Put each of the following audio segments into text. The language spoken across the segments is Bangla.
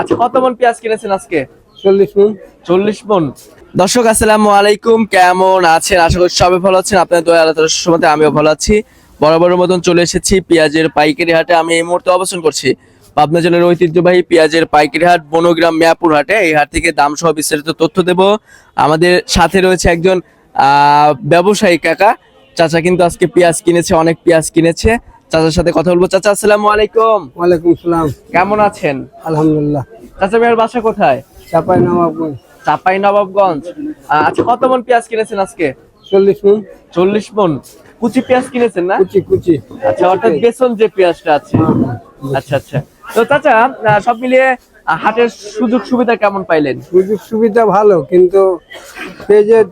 আচ্ছা, কত মন পেঁয়াজ কিনেছেন আজকে? 40 মণ। 40 মন। দর্শক আসসালামু আলাইকুম, কেমন আছেন? আশা করি সবাই ভালো আছেন। আপনাদের দয়া আল্লাহর রহমতে আমিও ভালো আছি। বরাবরের মতন চলে এসেছি পেঁয়াজের পাইকারি হাটে। আমি এই মুহূর্তে অবস্থান করছি পাবনা জেলার ঐতিহ্যবাহী পেঁয়াজের পাইকারি হাট বনগ্রাম মিয়াপুর হাটে। এই হাট থেকে দাম সহ বিস্তারিত তথ্য দেব। আমাদের সাথে রয়েছে একজন ব্যবসায়ী কাকা। চাচা কিন্তু আজকে পেঁয়াজ কিনেছে, অনেক পেঁয়াজ কিনেছে। চাচার সাথে কথা বলবো। চাচা আসসালামু আলাইকুম। ওয়ালাইকুম সালাম। কেমন আছেন? আলহামদুলিল্লাহ। চাচা ভাইয়ের বাসা কোথায়? চাঁপাইনবাবগঞ্জ। চাঁপাইনবাবগঞ্জ। আচ্ছা, কত মন পেঁয়াজ কিনেছেন আজকে? 40 মণ। 40 মন। কুচি পেঁয়াজ কিনেছেন না? কুচি কুচি। আচ্ছা, অর্থাৎ বেসন যে পেঁয়াজটা আছে। আচ্ছা আচ্ছা। তো চাচা, সব মিলিয়ে হাটের সুযোগ সুবিধা কেমন পাইলেন? সুযোগ সুবিধা ভালো, কিন্তু পেঁয়াজের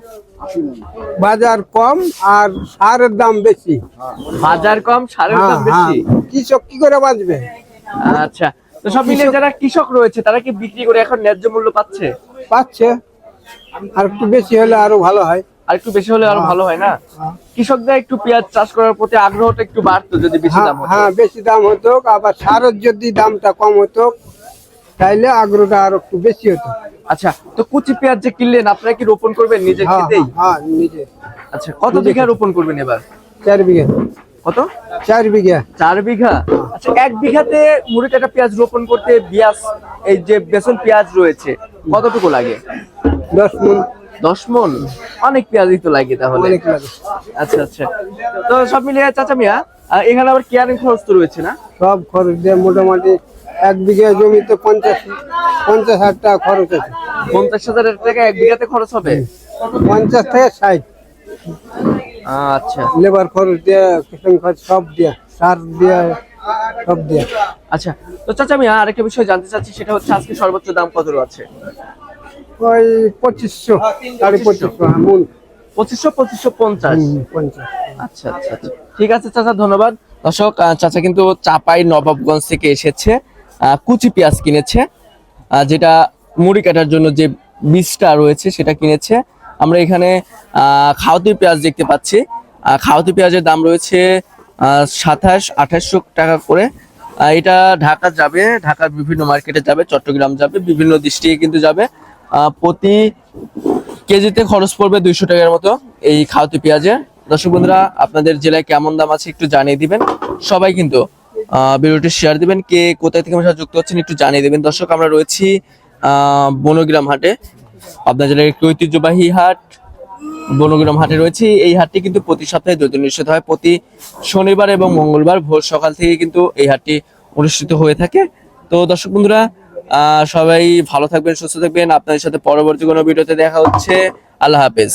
বাজার কম আর সারের দাম বেশি। বাজার কম, সারের দাম বেশি। কৃষক কি করে বাঁচবে? আচ্ছা, তো সব মিলিয়ে যারা কৃষক রয়েছে তারা কি বিক্রি করে এখন ন্যায্য মূল্য পাচ্ছে? পাচ্ছে, আর একটু বেশি হলে আরো ভালো হয়। আর একটু বেশি হলে আরো ভালো হয় না? কৃষকদের একটু পেঁয়াজ চাষ করার প্রতি আগ্রহটা একটু বাড়তো যদি বেশি দাম হতো। হ্যাঁ, বেশি দাম হতো, আবার সারের যদি দামটা কম হতো তাইলে আগ্রহটা আরো একটু বেশি হতো। আচ্ছা, তো কুচি পেঁয়াজ যে কিনলেন আপনারা কি রোপণ করবেন নিজে খেতেই? হ্যাঁ, নিজে। আচ্ছা, কত বিঘা রোপণ করবেন এবার? 4 বিঘা। কত? 4 বিঘা। 4 বিঘা। আচ্ছা, 1 বিঘাতে মুড়ি কাটা পেঁয়াজ রোপণ করতে এই যে বেসন পেঁয়াজ রয়েছে কতটুকু লাগে? 10 মণ। 10 মন। অনেক পেঁয়াজই তো লাগে তাহলে। অনেক লাগে। আচ্ছা আচ্ছা। তো সব মিলিয়ে চাচা মিয়া, এখানে আবার কেয়ারিং খরচ তো রয়েছে না? সব খরচ দিয়ে মোটামুটি 1 বিঘা জমিতে 50,000 টাকা খরচ আছে। 50,000 টাকা 1 বিঘাতে খরচ হবে? 50 থেকে 60। আচ্ছা লেবার খরচ দিয়ে, কিষান খরচ সব দিয়ে, সার দিয়ে, সব দিয়ে। আচ্ছা। তো চাচা মিয়া, আরেকটা বিষয় জানতে চাচ্ছি, সেটা হচ্ছে আজকে সর্বোচ্চ দাম কত আছে? ওই 2500, 2500 মণ। 2500, 2550। 50। আচ্ছা আচ্ছা আচ্ছা, ঠিক আছে চাচা, ধন্যবাদ। দর্শক, চাচা কিন্তু চাপাই নবাবগঞ্জ থেকে এসেছে, কুচি পেঁয়াজ কিনেছে, যেটা মুড়ি কাটার জন্য যে বীজটা রয়েছে সেটা কিনেছে। আমরা এখানে খাওয়াতি পেঁয়াজ দেখতে পাচ্ছি। খাওয়াতি পেঁয়াজের দাম রয়েছে 2700-2800 টাকা করে। এটা ঢাকা যাবে, ঢাকার বিভিন্ন মার্কেটে যাবে, চট্টগ্রাম যাবে, বিভিন্ন ডিস্ট্রিক্টে কিন্তু যাবে। প্রতি কেজিতে খরচ পড়বে 200 টাকার মতো এই খাওয়াতি পেঁয়াজের। দর্শক বন্ধুরা, আপনাদের জেলায় কেমন দাম আছে একটু জানিয়ে দিবেন। সবাই কিন্তু ভিডিওটি শেয়ার দিবেন। কে কোথায় থেকে আমার সাথে যুক্ত হচ্ছেন একটু জানিয়ে দিবেন। দর্শক, আমরা রয়েছি বনগ্রাম হাটে। আপনার জেলার একটি ঐতিহ্যবাহী হাট বনগ্রাম হাটে রয়েছে। এই হাটটি কিন্তু প্রতি সপ্তাহে 2 দিন অনুষ্ঠিত হয়। প্রতি শনিবার এবং মঙ্গলবার ভোর সকাল থেকে কিন্তু এই হাটটি অনুষ্ঠিত হয়ে থাকে। তো দর্শক বন্ধুরা, সবাই ভালো থাকবেন, সুস্থ থাকবেন। আপনাদের সাথে পরবর্তী কোনো ভিডিওতে দেখা হচ্ছে। আল্লাহ হাফেজ।